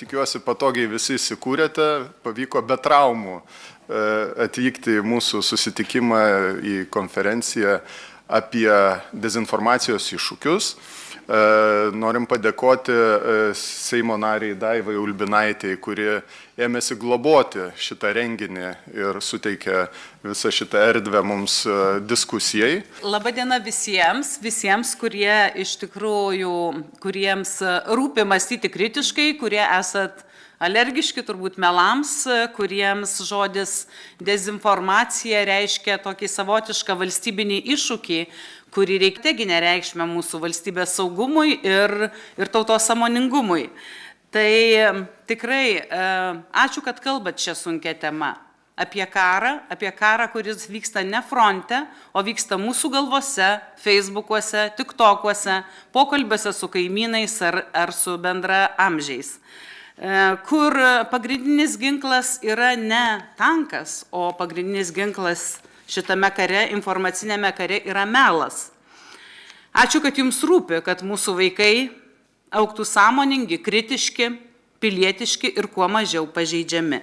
Tikiuosi, patogiai visi įsikūrėte, pavyko be traumų atvykti į mūsų susitikimą, į konferenciją apie dezinformacijos iššūkius. Norim padėkoti Seimo nariai Daivai Ulbinaitei, kuri ėmėsi globoti šitą renginį ir suteikė visą šitą erdvę mums diskusijai. Labadiena visiems, kurie iš tikrųjų, kuriems rūpi mąstyti kritiškai, kurie esat alergiški turbūt melams, kuriems žodis dezinformacija reiškia tokį savotišką valstybinį iššūkį, kurį reikteginę reikšmę mūsų valstybės saugumui ir tautos sąmoningumui. Tai tikrai ačiū, kad kalbat šią sunkią temą apie karą, kuris vyksta ne fronte, o vyksta mūsų galvose, Facebookuose, TikTokuose, pokalbiuose su kaimynais ar su bendra amžiais, kur pagrindinis ginklas yra ne tankas, o pagrindinis ginklas šitame kare, informacinėme kare yra melas. Ačiū, kad jums rūpi, kad mūsų vaikai augtų sąmoningi, kritiški, pilietiški ir kuo mažiau pažeidžiami.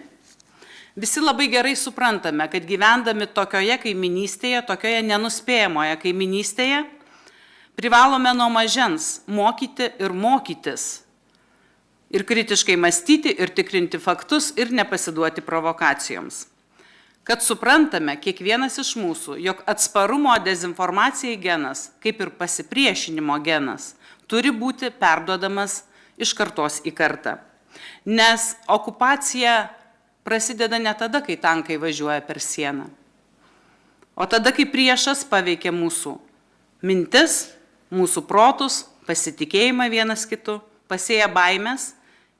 Visi labai gerai suprantame, kad gyvendami tokioje kaiminystėje, tokioje nenuspėjamoje kaiminystėje, privalome nuo mažens mokyti ir mokytis. Ir kritiškai mąstyti, ir tikrinti faktus, ir nepasiduoti provokacijoms. Kad suprantame kiekvienas iš mūsų, jog atsparumo dezinformacijai genas, kaip ir pasipriešinimo genas, turi būti perduodamas iš kartos į kartą. Nes okupacija prasideda ne tada, kai tankai važiuoja per sieną, o tada, kai priešas paveikia mūsų mintis, mūsų protus, pasitikėjimą vienas kitu, pasėja baimės,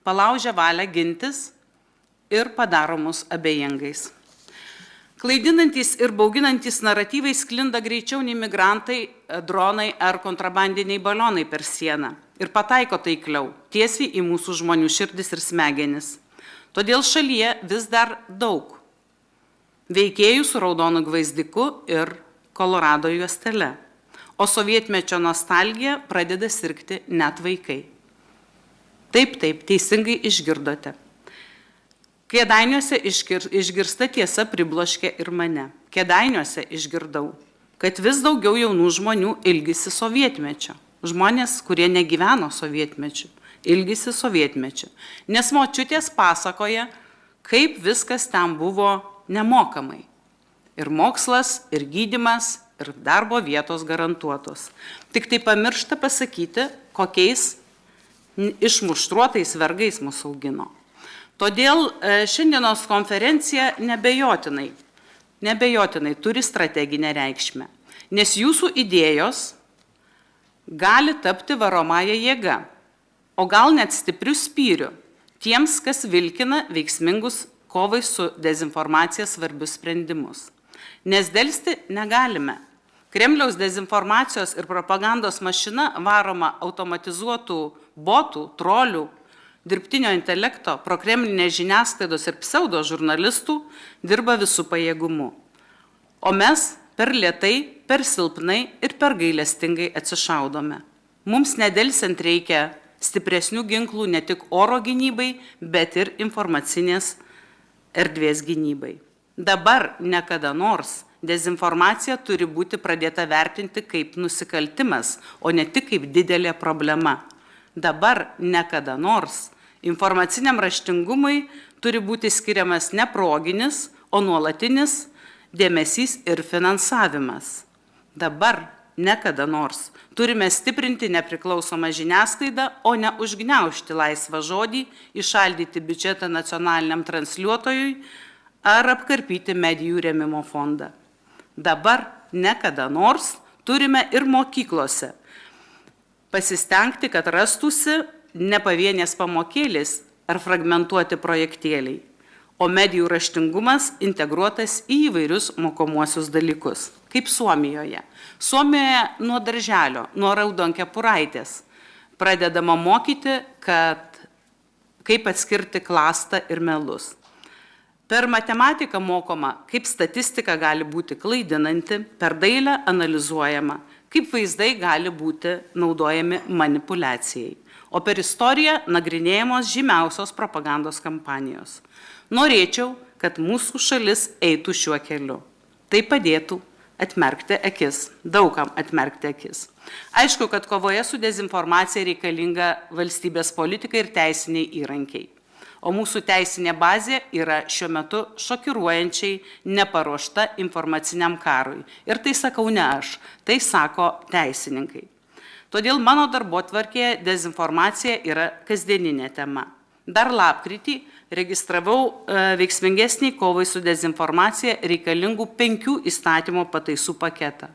palaužia valią gintis ir padaro mus abejingais. Klaidinantys ir bauginantys naratyvai sklinda greičiau nei migrantai, dronai ar kontrabandiniai balionai per sieną ir pataiko taikliau, tiesiai į mūsų žmonių širdis ir smegenis. Todėl šalyje vis dar daug veikėjų su raudonu gvaizdiku ir Kolorado juostele, o sovietmečio nostalgija pradeda sirgti net vaikai. Taip, teisingai išgirdote. Kėdainiuose išgirsta tiesa pribloškė ir mane. Kėdainiuose išgirdau, kad vis daugiau jaunų žmonių ilgisi sovietmečio. Žmonės, kurie negyveno sovietmečiu, ilgisi sovietmečiu. Nes močiutės pasakoja, kaip viskas ten buvo nemokamai. Ir mokslas, ir gydymas, ir darbo vietos garantuotos. Tik tai pamiršta pasakyti, kokiais išmuštruotais vergais mus augino. Todėl šiandienos konferencija nebejotinai turi strateginę reikšmę, nes jūsų idėjos gali tapti varomąją jėgą, o gal net stipriu spyriu tiems, kas vilkina veiksmingus kovai su dezinformacija svarbius sprendimus. Nes delsti negalime. Kremliaus dezinformacijos ir propagandos mašina varoma automatizuotų botų, trolių, dirbtinio intelekto, prokremlinės žiniasklaidos ir pseudo žurnalistų dirba visų pajėgumu. O mes per lėtai, per silpnai ir per gailestingai atsišaudome. Mums nedelsiant reikia stipresnių ginklų ne tik oro gynybai, bet ir informacinės erdvės gynybai. Dabar, ne kada nors, dezinformacija turi būti pradėta vertinti kaip nusikaltimas, o ne tik kaip didelė problema. Dabar, ne kada nors, informaciniam raštingumui turi būti skiriamas ne proginis, o nuolatinis dėmesys ir finansavimas. Dabar, ne kada nors, turime stiprinti nepriklausomą žiniasklaidą, o ne užgniaužti laisvą žodį, įšaldyti biudžetą nacionaliniam transliuotojui ar apkarpyti medijų rėmimo fondą. Dabar, ne kada nors, turime ir mokyklose pasistengti, kad rastųsi ne pavienės pamokėlės ar fragmentuoti projektėliai, o medijų raštingumas integruotas į įvairius mokomuosius dalykus, kaip Suomijoje. Suomijoje nuo darželio, nuo raudonkepuraitės pradedama mokyti, kaip atskirti klastą ir melus. Per matematiką mokoma, kaip statistika gali būti klaidinanti, per dailę analizuojama, kaip vaizdai gali būti naudojami manipuliacijai. o per istoriją nagrinėjamos žymiausios propagandos kampanijos. Norėčiau, kad mūsų šalis eitų šiuo keliu. Tai padėtų atmerkti akis, daugam atmerkti akis. Aišku, kad kovoje su dezinformacija reikalinga valstybės politika ir teisiniai įrankiai. O mūsų teisinė bazė yra šiuo metu šokiruojančiai neparuošta informaciniam karui. Ir tai sakau ne aš, tai sako teisininkai. Todėl mano darbotvarkėje dezinformacija yra kasdieninė tema. Dar lapkritį registravau veiksmingesnį kovai su dezinformacija reikalingų 5 įstatymo pataisų paketą.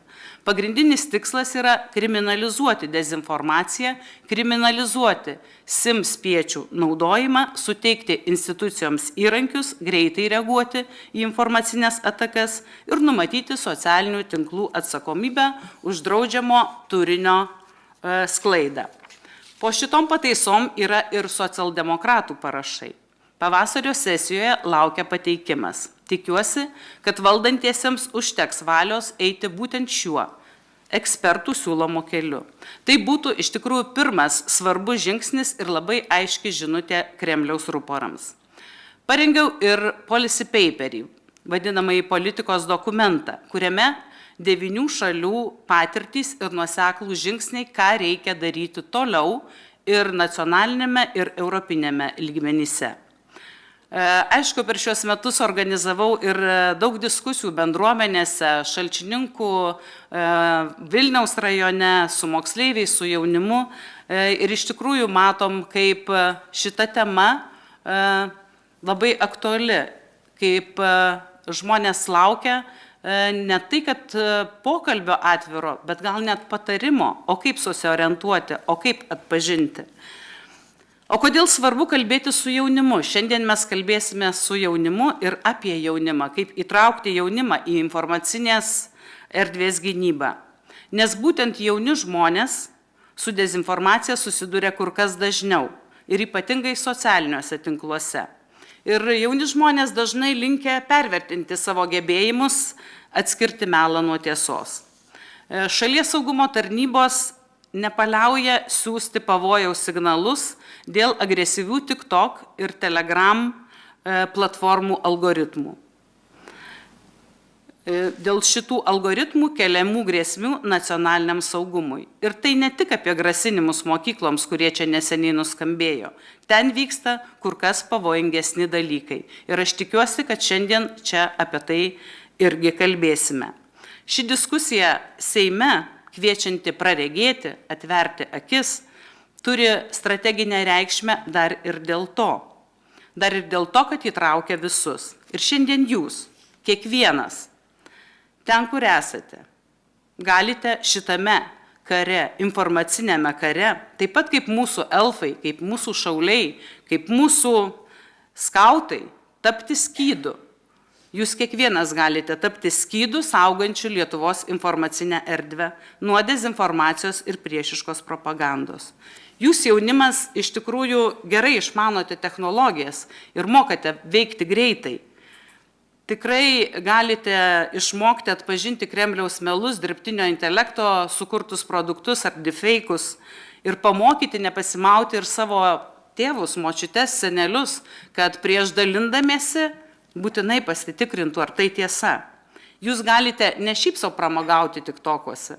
Pagrindinis tikslas yra kriminalizuoti dezinformaciją, kriminalizuoti SIM spiečių naudojimą, suteikti institucijoms įrankius, greitai reaguoti į informacinės atakas ir numatyti socialinių tinklų atsakomybę už draudžiamo turinio sklaidą. Po šitom pataisom yra ir socialdemokratų parašai. Pavasario sesijoje laukia pateikimas. Tikiuosi, kad valdantiesiems užteks valios eiti būtent šiuo ekspertų siūlomo keliu. Tai būtų iš tikrųjų pirmas svarbus žingsnis ir labai aiški žinutė Kremliaus ruporams. Parengiau ir policy paperį, vadinamąjį politikos dokumentą, kuriame 9 šalių patirtys ir nuoseklūs žingsniai, ką reikia daryti toliau ir nacionalinėme, ir europinėme lygmenyse. Aišku, per šios metus organizavau ir daug diskusijų bendruomenėse, Šalčininkų, Vilniaus rajone, su moksleiviais, su jaunimu. Ir iš tikrųjų matom, kaip šita tema labai aktuali, kaip žmonės laukia ne tai, kad pokalbio atviro, bet gal net patarimo, o kaip susiorientuoti, o kaip atpažinti. O kodėl svarbu kalbėti su jaunimu? Šiandien mes kalbėsime su jaunimu ir apie jaunimą, kaip įtraukti jaunimą į informacinės erdvės gynybą. Nes būtent jauni žmonės su dezinformacija susiduria kur kas dažniau ir ypatingai socialiniuose tinkluose. Ir jauni žmonės dažnai linkę pervertinti savo gebėjimus atskirti melą nuo tiesos. Šalies saugumo tarnybos nepaliauja siųsti pavojaus signalus dėl agresyvių TikTok ir Telegram platformų algoritmų. Dėl šitų algoritmų keliamų grėsmių nacionaliniam saugumui. Ir tai ne tik apie grasinimus mokykloms, kurie čia neseniai nuskambėjo. Ten vyksta kur kas pavojingesni dalykai. Ir aš tikiuosi, kad šiandien čia apie tai irgi kalbėsime. Ši diskusija Seime, kviečianti praregėti, atverti akis, turi strateginę reikšmę dar ir dėl to. Dar ir dėl to, kad įtraukia visus. Ir šiandien jūs, kiekvienas, ten, kur esate, galite šitame kare, informacinėme kare, taip pat kaip mūsų elfai, kaip mūsų šauliai, kaip mūsų skautai, tapti skydu. Jūs kiekvienas galite tapti skydu saugančių Lietuvos informacinę erdvę nuo dezinformacijos ir priešiškos propagandos. Jūs jaunimas iš tikrųjų gerai išmanote technologijas ir mokate veikti greitai. Tikrai galite išmokti atpažinti Kremliaus melus, dirbtinio intelekto sukurtus produktus ar deepfake'us ir pamokyti nepasimauti ir savo tėvus, močiutes, senelius, kad prieš dalindamiesi būtinai pasitikrintų, ar tai tiesa. Jūs galite ne šiaip sau pramogauti TikTok'uose,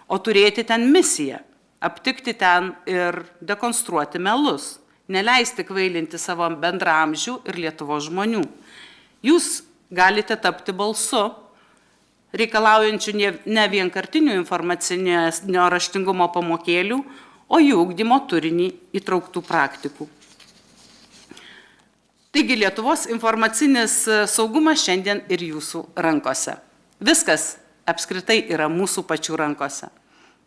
o turėti ten misiją, aptikti ten ir dekonstruoti melus, neleisti kvailinti savo bendraamžių ir Lietuvos žmonių. Jūs galite tapti balsu, reikalaujančių ne vienkartinių informacinio raštingumo pamokėlių, o į ugdymo turinį įtrauktų praktikų. Taigi Lietuvos informacinis saugumas šiandien ir jūsų rankose. Viskas apskritai yra mūsų pačių rankose.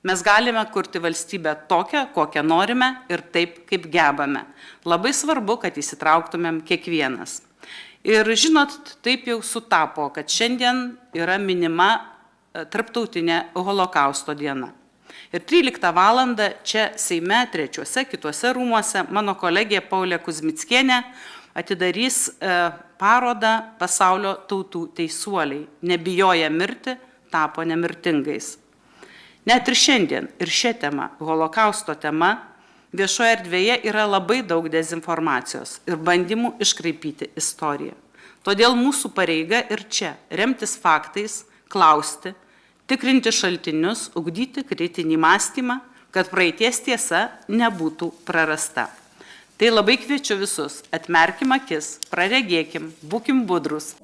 Mes galime kurti valstybę tokią, kokią norime ir taip, kaip gebame. Labai svarbu, kad įsitrauktumėm kiekvienas. Ir žinot, taip jau sutapo, kad šiandien yra minima tarptautinė Holokausto diena. Ir 13 valandą čia Seime, trečiuose, kituose rūmuose mano kolegė Paulė Kuzmickienė atidarys parodą Pasaulio tautų teisuoliai. Nebijoję mirti, tapo nemirtingais. Net ir šiandien, ir šią temą, Holokausto tema, Viešoje erdvėje yra labai daug dezinformacijos ir bandymų iškraipyti istoriją. Todėl mūsų pareiga ir čia remtis faktais, klausti, tikrinti šaltinius, ugdyti kritinį mąstymą, kad praeities tiesa nebūtų prarasta. Tai labai kviečiu visus, atmerkim akis, praregėkim, būkim budrus.